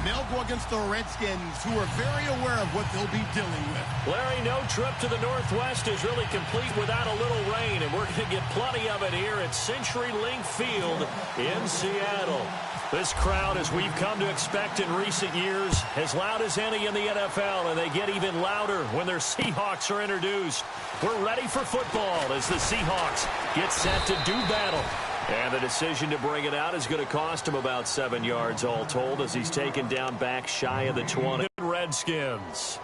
they'll go against the Redskins, who are very aware of what they'll be dealing with. Larry, no trip to the Northwest is really complete without a little rain, and we're going to get plenty of it here at CenturyLink Field in Seattle. This crowd, as we've come to expect in recent years, as loud as any in the NFL, and they get even louder when their Seahawks are introduced. We're ready for football as the Seahawks get set to do battle. And the decision to bring it out is going to cost him about 7 yards all told as he's taken down back shy of the 20. Redskins.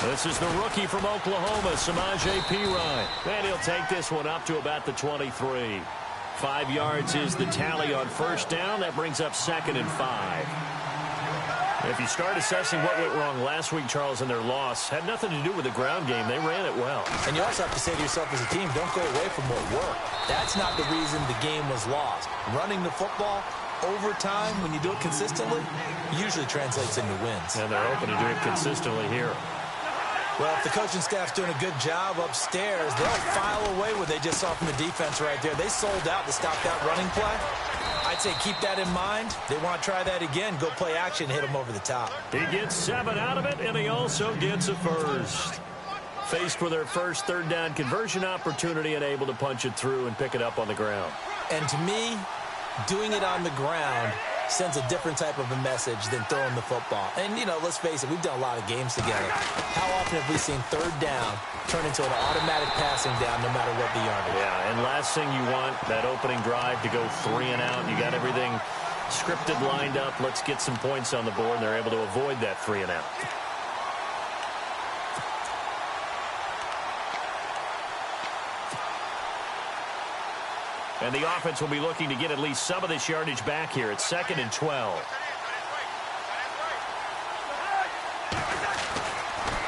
This is the rookie from Oklahoma, Samaje Perine. And he'll take this one up to about the 23. 5 yards is the tally on first down. That brings up 2nd and 5. If you start assessing what went wrong last week, Charles, in their loss, had nothing to do with the ground game. They ran it well. And you also have to say to yourself as a team, don't go away from what worked. That's not the reason the game was lost. Running the football over time, when you do it consistently, usually translates into wins. And they're hoping to do it consistently here. Well, if the coaching staff's doing a good job upstairs, they'll file away what they just saw from the defense right there. They sold out to stop that running play. I'd say keep that in mind. They want to try that again. Go play action, hit them over the top. He gets 7 out of it, and he also gets a first. Faced with their first third down conversion opportunity and able to punch it through and pick it up on the ground. And to me, doing it on the ground sends a different type of a message than throwing the football. And, you know, let's face it, we've done a lot of games together. How often have we seen third down turn into an automatic passing down no matter what the yardage? Yeah, and last thing you want, that opening drive to go 3 and out. You got everything scripted, lined up. Let's get some points on the board, and they're able to avoid that 3 and out. And the offense will be looking to get at least some of this yardage back here. It's 2nd and 12.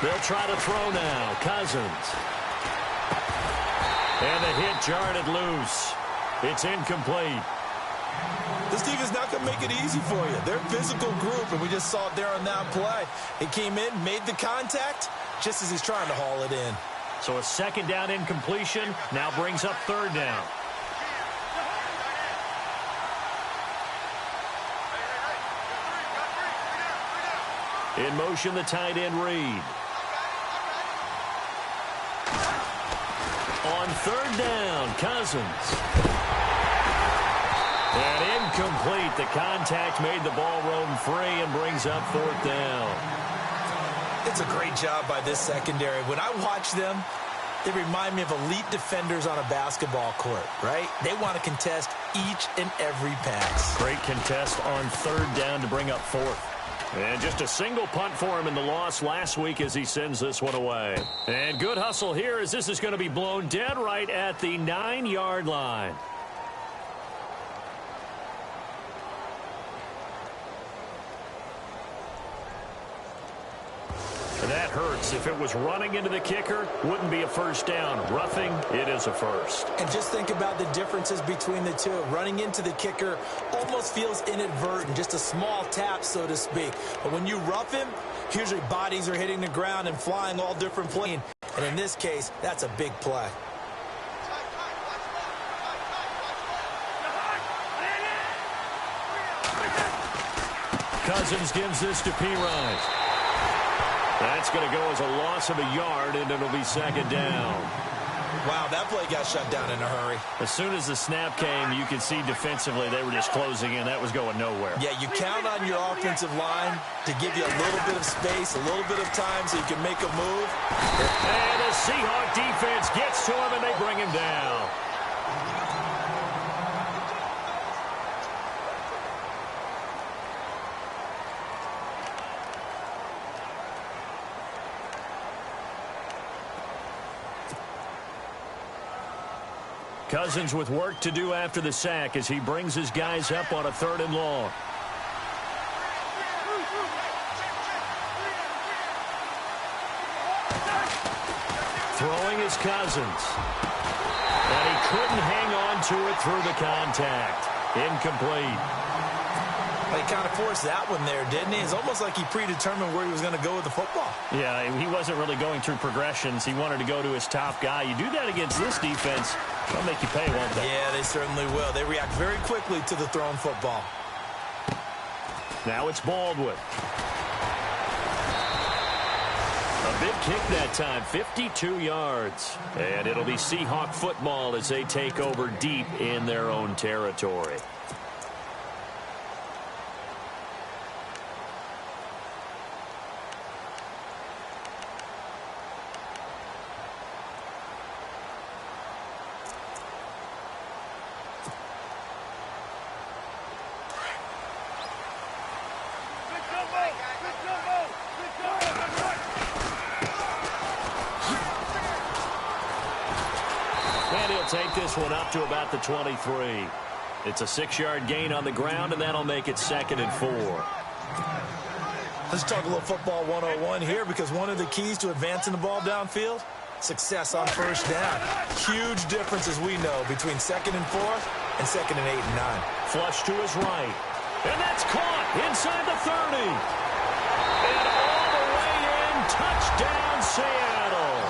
They'll try to throw now. Cousins. And the hit jarred it loose. It's incomplete. This defense not going to make it easy for you. They're a physical group, and we just saw it there on that play. He came in, made the contact, just as he's trying to haul it in. So a 2nd down incompletion now brings up 3rd down. In motion, the tight end Reed. On 3rd down, Cousins. And incomplete. The contact made the ball roam free and brings up 4th down. It's a great job by this secondary. When I watch them, they remind me of elite defenders on a basketball court, right? They want to contest each and every pass. Great contest on 3rd down to bring up 4th. And just a single punt for him in the loss last week as he sends this one away. And good hustle here as this is going to be blown dead right at the 9-yard line. And that hurts. If it was running into the kicker, wouldn't be a first down. Roughing, it is a first. And just think about the differences between the two. Running into the kicker almost feels inadvertent, just a small tap, so to speak. But when you rough him, usually bodies are hitting the ground and flying all different planes. And in this case, that's a big play. Cousins gives this to Perine. That's going to go as a loss of a yard, and it'll be 2nd down. Wow, that play got shut down in a hurry. As soon as the snap came, you could see defensively they were just closing in. That was going nowhere. Yeah, you count on your offensive line to give you a little bit of space, a little bit of time so you can make a move. And the Seahawk defense gets to him, and they bring him down. Cousins with work to do after the sack as he brings his guys up on a 3rd and long. Throwing is Cousins. And he couldn't hang on to it through the contact. Incomplete. He kind of forced that one there, didn't he? It's almost like he predetermined where he was going to go with the football. Yeah, he wasn't really going through progressions. He wanted to go to his top guy. You do that against this defense, they'll make you pay, won't they? Yeah, they certainly will. They react very quickly to the thrown football. Now it's Baldwin. A big kick that time, 52 yards. And it'll be Seahawk football as they take over deep in their own territory. And he'll take this one up to about the 23. It's a 6-yard gain on the ground, and that'll make it 2nd and 4. Let's talk a little football 101 here, because one of the keys to advancing the ball downfield, success on first down. Huge difference, as we know, between 2nd and 4 and 2nd and 8 and 9. Flush to his right. And that's caught inside the 30. And all the way in, touchdown Seattle.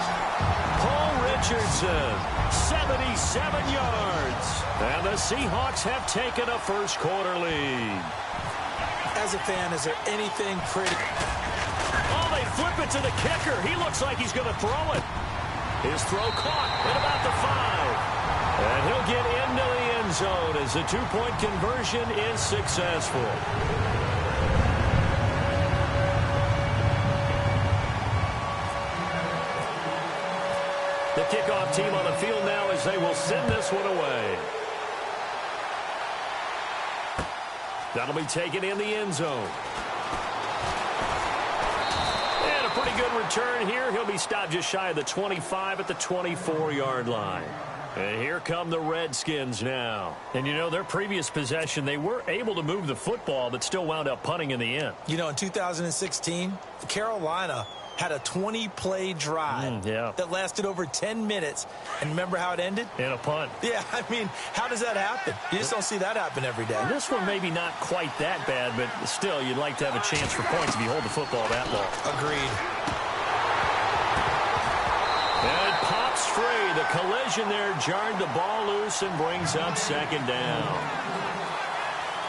Paul Richardson, 77 yards. And the Seahawks have taken a first-quarter lead. As a fan, is there anything pretty? Oh, they flip it to the kicker. He looks like he's going to throw it. His throw caught at about the 5. And he'll get into the end zone as the 2-point conversion is successful. The kickoff team on the field now as they will send this one away. That'll be taken in the end zone. And a pretty good return here. He'll be stopped just shy of the 25 at the 24-yard line. And here come the Redskins now. And, you know, their previous possession, they were able to move the football, but still wound up punting in the end. You know, in 2016, Carolina had a 20-play drive that lasted over 10 minutes. And remember how it ended? In a punt. Yeah, I mean, how does that happen? You just don't see that happen every day. This one maybe not quite that bad, but still, you'd like to have a chance for points if you hold the football that long. Agreed. And it pops free. The collision there jarred the ball loose and brings up 2nd down.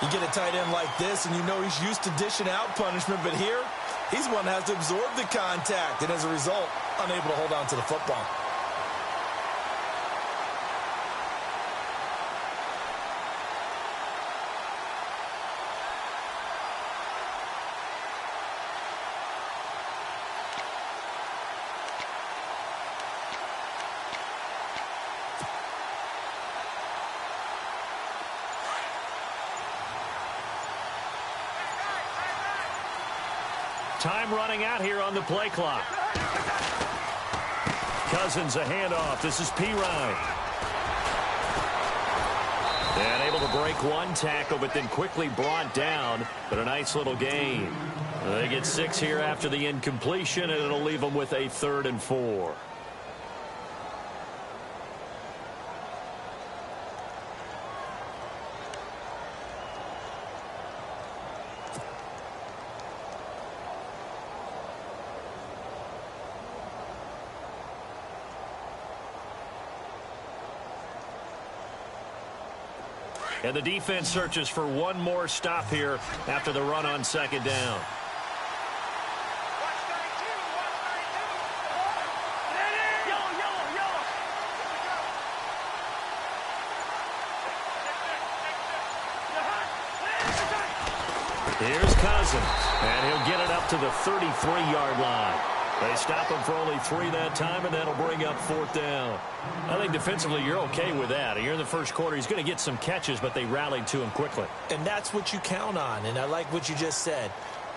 You get a tight end like this, and you know he's used to dishing out punishment, but here, he's one that has to absorb the contact, and as a result, unable to hold on to the football. Time running out here on the play clock. Cousins a handoff. This is Pirine. And able to break one tackle, but then quickly brought down. But a nice little gain. They get 6 here after the incompletion, and it'll leave them with a 3rd and 4. And the defense searches for one more stop here after the run on 2nd down. Here's Cousins, and he'll get it up to the 33-yard line. They stop him for only 3 that time, and that'll bring up 4th down. I think defensively you're okay with that. Here in the first quarter, he's going to get some catches, but they rallied to him quickly. And that's what you count on, and I like what you just said.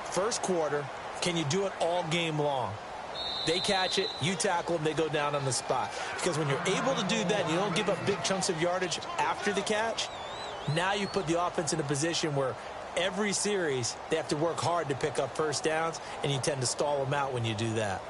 First quarter, can you do it all game long? They catch it, you tackle them, they go down on the spot. Because when you're able to do that, you don't give up big chunks of yardage after the catch, now you put the offense in a position where every series, they have to work hard to pick up first downs, and you tend to stall them out when you do that.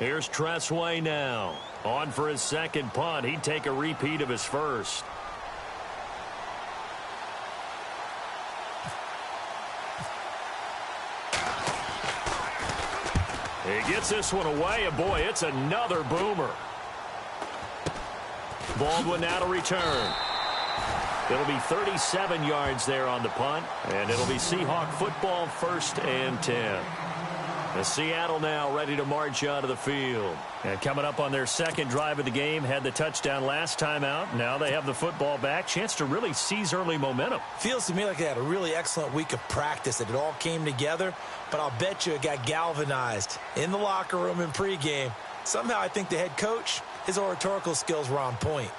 Here's Tressway now. On for his second punt. He'd take a repeat of his first. He gets this one away, and boy, it's another boomer. Baldwin now to return. It'll be 37 yards there on the punt, and it'll be Seahawk football, 1st and 10. The Seattle now ready to march onto the field. And coming up on their second drive of the game, had the touchdown last time out. Now they have the football back. Chance to really seize early momentum. Feels to me like they had a really excellent week of practice, that it all came together. But I'll bet you it got galvanized in the locker room in pregame. Somehow I think the head coach, his oratorical skills were on point.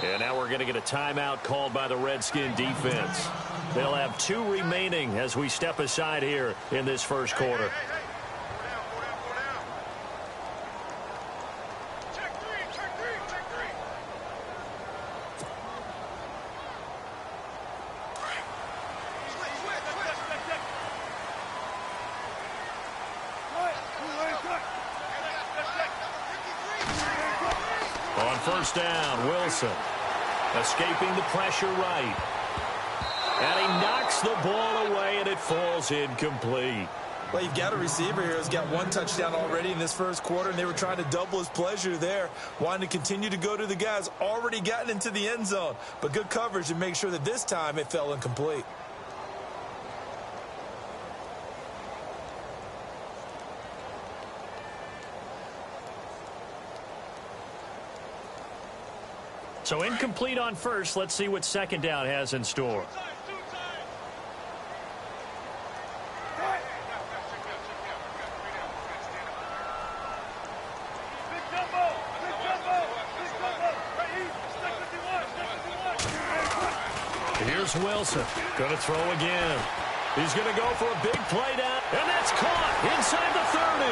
And now we're going to get a timeout called by the Redskin defense. They'll have 2 remaining as we step aside here in this first quarter. On first down, Wilson escaping the pressure right. And he knocks the ball away, and it falls incomplete. Well, you've got a receiver here who's got 1 touchdown already in this first quarter, and they were trying to double his pleasure there, wanting to continue to go to the guys already gotten into the end zone. But good coverage to make sure that this time it fell incomplete. So incomplete on first. Let's see what second down has in store. Here's Wilson. Going to throw again. He's going to go for a big play down. And that's caught inside the 30.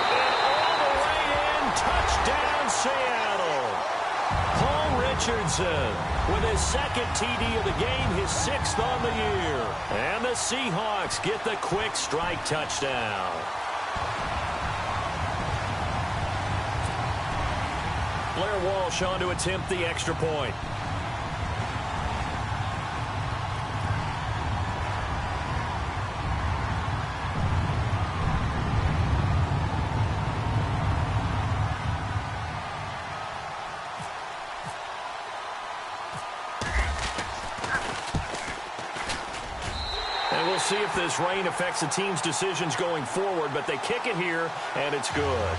And all the way in. Touchdown, Seattle. Paul Richardson with his second TD of the game, his 6th on the year. And the Seahawks get the quick strike touchdown. Blair Walsh on to attempt the extra point. See if this rain affects the team's decisions going forward, but they kick it here, and it's good.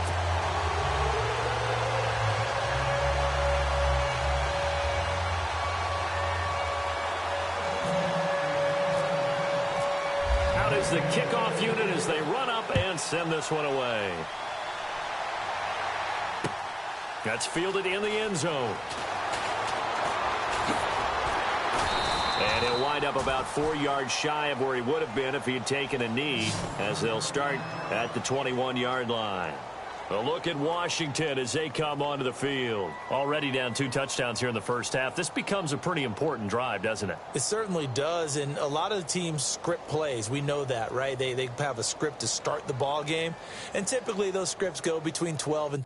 Out is the kickoff unit as they run up and send this one away. That's fielded in the end zone. And he'll wind up about 4 yards shy of where he would have been if he had taken a knee, as they'll start at the 21-yard line. A look at Washington as they come onto the field. Already down 2 touchdowns here in the first half. This becomes a pretty important drive, doesn't it? It certainly does, and a lot of the teams script plays. We know that, right? They have a script to start the ball game, and typically those scripts go between 12 and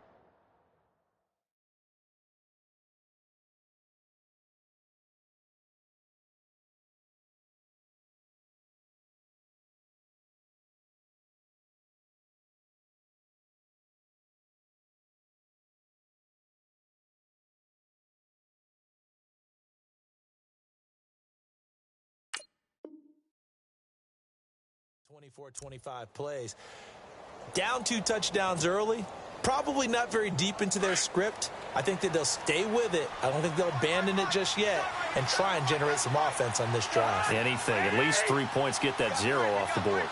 24-25 plays. Down 2 touchdowns early. Probably not very deep into their script. I think that they'll stay with it. I don't think they'll abandon it just yet and try and generate some offense on this drive. Anything. At least 3 points, get that 0 off the board.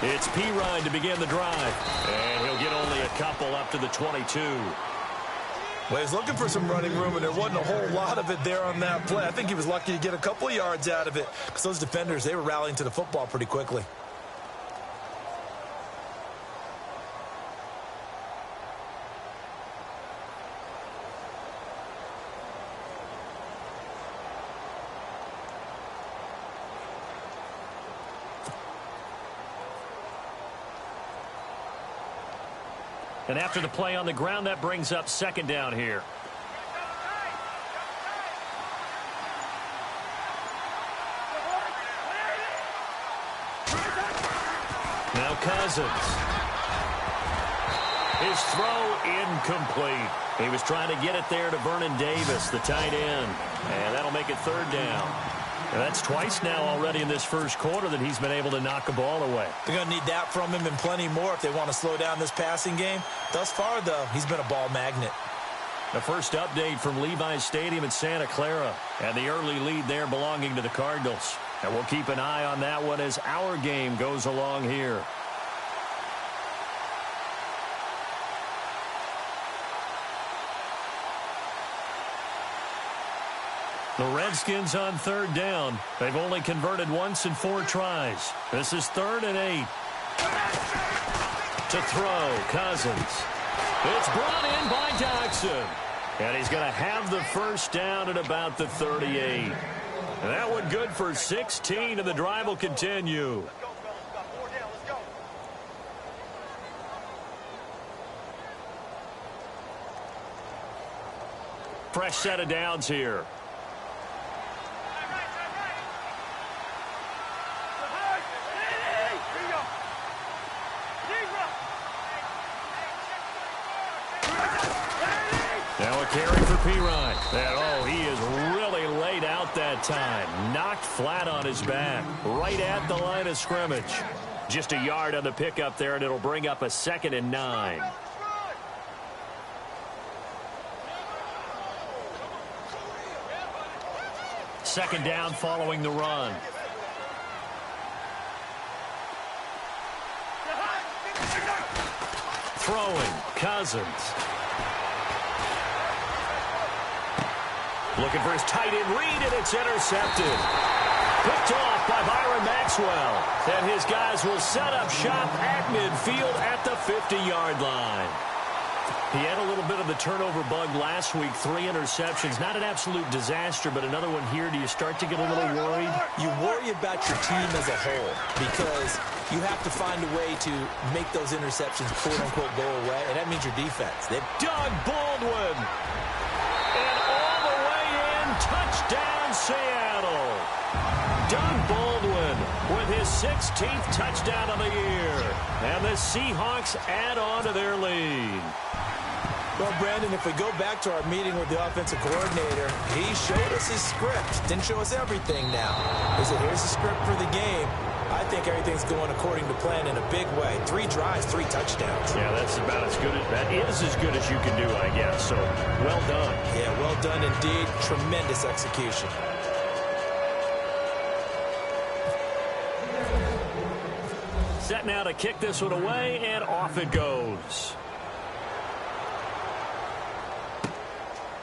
It's Pirine to begin the drive. And he'll get only a couple up to the 22. Well, he's looking for some running room, and there wasn't a whole lot of it there on that play. I think he was lucky to get a couple of yards out of it because those defenders, they were rallying to the football pretty quickly. And after the play on the ground, that brings up second down here. Now Cousins. His throw incomplete. He was trying to get it there to Vernon Davis, the tight end. And that'll make it third down. And that's twice now already in this first quarter that he's been able to knock a ball away. They're going to need that from him and plenty more if they want to slow down this passing game. Thus far, though, he's been a ball magnet. The first update from Levi's Stadium in Santa Clara. And the early lead there belonging to the Cardinals. And we'll keep an eye on that one as our game goes along here. The Redskins on third down. They've only converted once in 4 tries. This is 3rd and 8. To throw, Cousins. It's brought in by Dodson. And he's going to have the first down at about the 38. And that one good for 16, and the drive will continue. Fresh set of downs here. Now a carry for Pirine. And, he is really laid out that time. Knocked flat on his back. Right at the line of scrimmage. Just a yard on the pickup there, and it'll bring up a 2nd and 9. Second down following the run. Throwing, Cousins. Looking for his tight end read, and it's intercepted. Picked off by Byron Maxwell. And his guys will set up shop at midfield at the 50-yard line. He had a little bit of the turnover bug last week. 3 interceptions. Not an absolute disaster, but another one here. Do you start to get a little worried? You worry about your team as a whole because you have to find a way to make those interceptions, quote-unquote, go away, and that means your defense. Doug Baldwin. And all the way in, touchdown Seattle. Doug Baldwin with his 16th touchdown of the year. And the Seahawks add on to their lead. Well, Brandon, if we go back to our meeting with the offensive coordinator, he showed us his script. Didn't show us everything now. He said, here's the script for the game. I think everything's going according to plan in a big way. 3 drives, 3 touchdowns. Yeah, that's about as good as that is as good as you can do, I guess. So, well done. Yeah, well done indeed. Tremendous execution. Set now to kick this one away, and off it goes.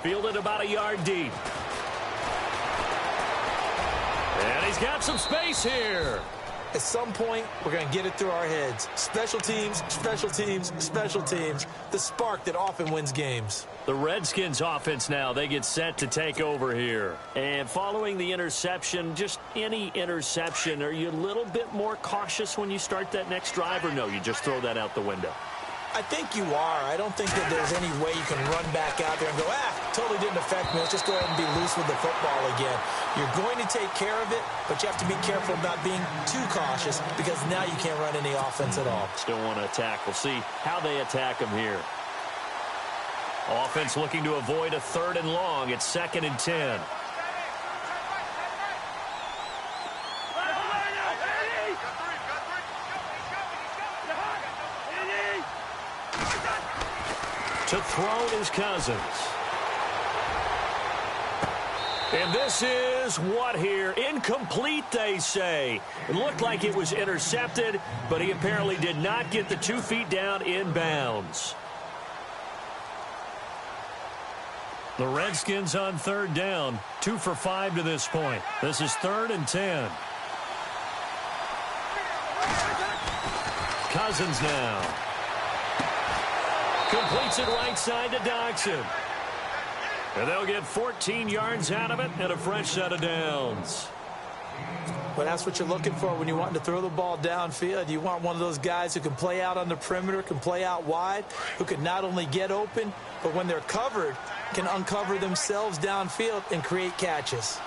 Fielded about a yard deep. And he's got some space here. At some point, we're going to get it through our heads. Special teams, special teams, special teams. The spark that often wins games. The Redskins offense now, they get set to take over here. And following the interception, just any interception, are you a little bit more cautious when you start that next drive, or no, you just throw that out the window? I think you are. I don't think that there's any way you can run back out there and go, totally didn't affect me. Let's just go ahead and be loose with the football again. You're going to take care of it, but you have to be careful about being too cautious because now you can't run any offense at all. Still want to attack. We'll see how they attack them here. Offense looking to avoid a 3rd and long. It's 2nd and 10. To throw is Cousins. And this is what here? Incomplete, they say. It looked like it was intercepted, but he apparently did not get the 2 feet down in bounds. The Redskins on 3rd down. 2 for 5 to this point. This is 3rd and 10. Cousins now. Completes it right side to Dodson. And they'll get 14 yards out of it and a fresh set of downs. Well, that's what you're looking for when you're wanting to throw the ball downfield. You want one of those guys who can play out on the perimeter, can play out wide, who can not only get open, but when they're covered, can uncover themselves downfield and create catches.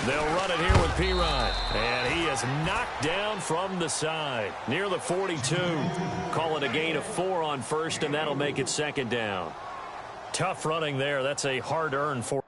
They'll run it here with Pirine. And he is knocked down from the side. Near the 42. Call it a gain of 4 on first, and that'll make it second down. Tough running there. That's a hard-earned 4.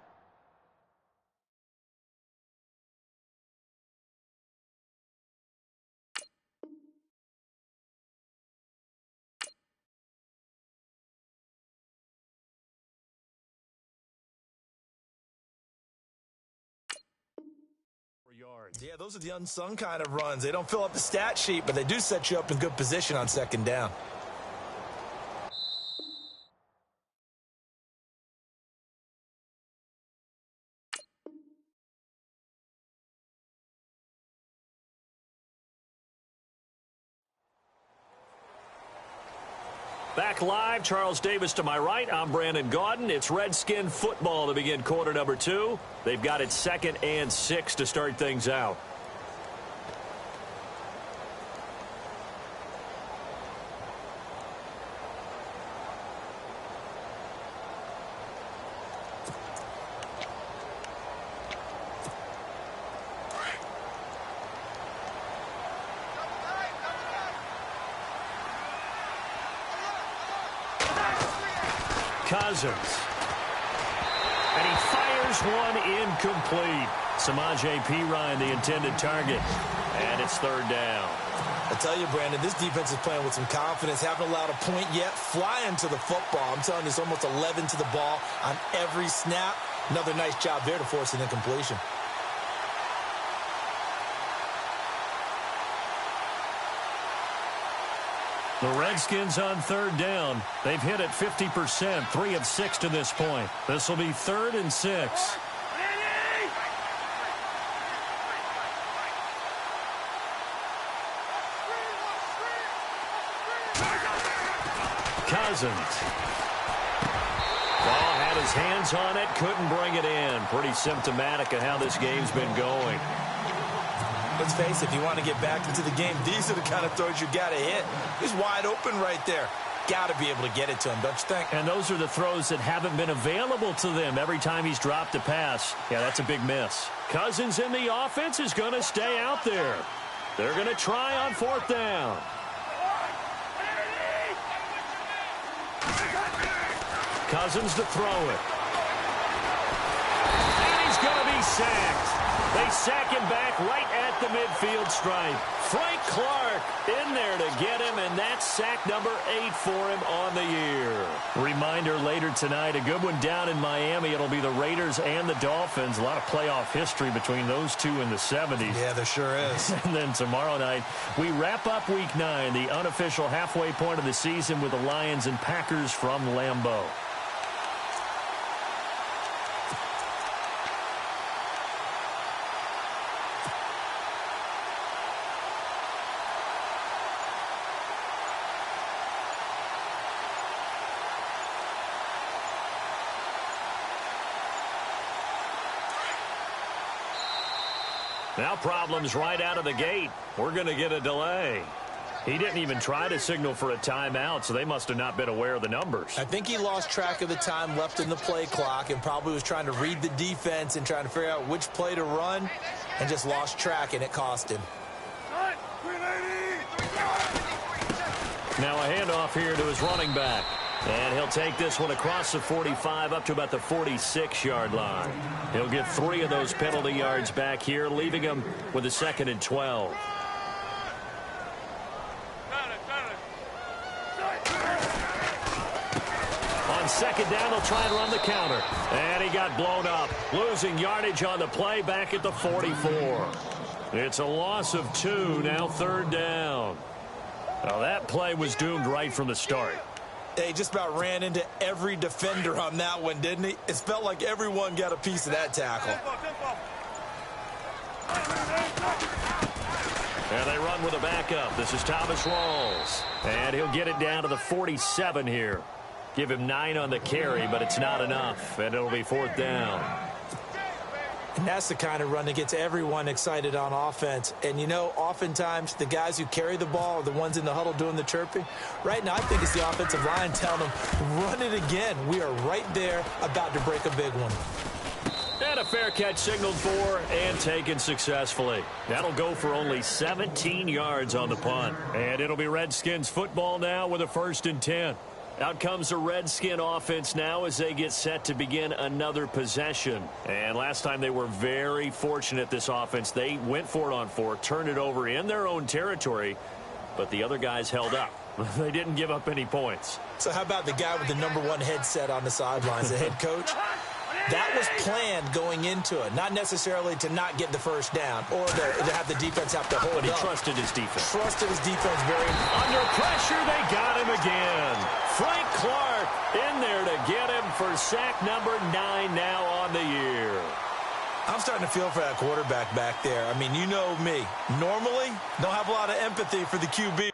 Yards. Yeah, those are the unsung kind of runs. They don't fill up the stat sheet, but they do set you up in good position on second down. Back live, Charles Davis to my right. I'm Brandon Gaudin. It's Redskin football to begin quarter number 2. They've got it 2nd and 6 to start things out. Cousins. And he fires one incomplete. Samaje Perine, the intended target. And it's third down. I tell you, Brandon, this defense is playing with some confidence. Haven't allowed a point yet. Flying to the football. I'm telling you, it's almost 11 to the ball on every snap. Another nice job there to force an incompletion. The Redskins on third down. They've hit it 50%, 3 of 6 to this point. This will be 3rd and 6. Cousins. Ball had his hands on it, couldn't bring it in. Pretty symptomatic of how this game's been going. Let's face it, if you want to get back into the game, these are the kind of throws you got to hit. He's wide open right there. Got to be able to get it to him, don't you think? And those are the throws that haven't been available to them every time he's dropped a pass. Yeah, that's a big miss. Cousins in the offense is going to stay out there. They're going to try on 4th down. Cousins to throw it. And he's going to be sacked. They sack him back right at the midfield stripe. Frank Clark in there to get him, and that's sack number 8 for him on the year. Reminder later tonight, a good one down in Miami. It'll be the Raiders and the Dolphins. A lot of playoff history between those two in the 70s. Yeah, there sure is. And then tomorrow night, we wrap up Week 9, the unofficial halfway point of the season with the Lions and Packers from Lambeau. Now problems right out of the gate. We're going to get a delay. He didn't even try to signal for a timeout, so they must have not been aware of the numbers. I think he lost track of the time left in the play clock and probably was trying to read the defense and trying to figure out which play to run and just lost track, and it cost him. Now a handoff here to his running back. And he'll take this one across the 45 up to about the 46-yard line. He'll get 3 of those penalty yards back here, leaving him with a 2nd and 12. On 2nd down, they'll try and run the counter. And he got blown up, losing yardage on the play back at the 44. It's a loss of 2, now 3rd down. Now that play was doomed right from the start. He just about ran into every defender on that one, didn't he? It felt like everyone got a piece of that tackle. And they run with a backup. This is Thomas Rawls. And he'll get it down to the 47 here. Give him 9 on the carry, but it's not enough. And it'll be 4th down. And that's the kind of run that gets everyone excited on offense. And, you know, oftentimes the guys who carry the ball are the ones in the huddle doing the chirping. Right now, I think it's the offensive line telling them, run it again. We are right there about to break a big one. And a fair catch signaled for and taken successfully. That'll go for only 17 yards on the punt. And it'll be Redskins football now with a 1st and 10. Out comes the Redskin offense now as they get set to begin another possession. And last time they were very fortunate, this offense. They went for it on 4, turned it over in their own territory, but the other guys held up. They didn't give up any points. So how about the guy with the #1 headset on the sidelines, the head coach? That was planned going into it, not necessarily to not get the first down or to have the defense have to hold But he up. trusted his defense. Trusted his defense very much. Under pressure, they got him again. Frank Clark in there to get him for sack number 9 now on the year. I'm starting to feel for that quarterback back there. I mean, you know me. Normally, don't have a lot of empathy for the QB.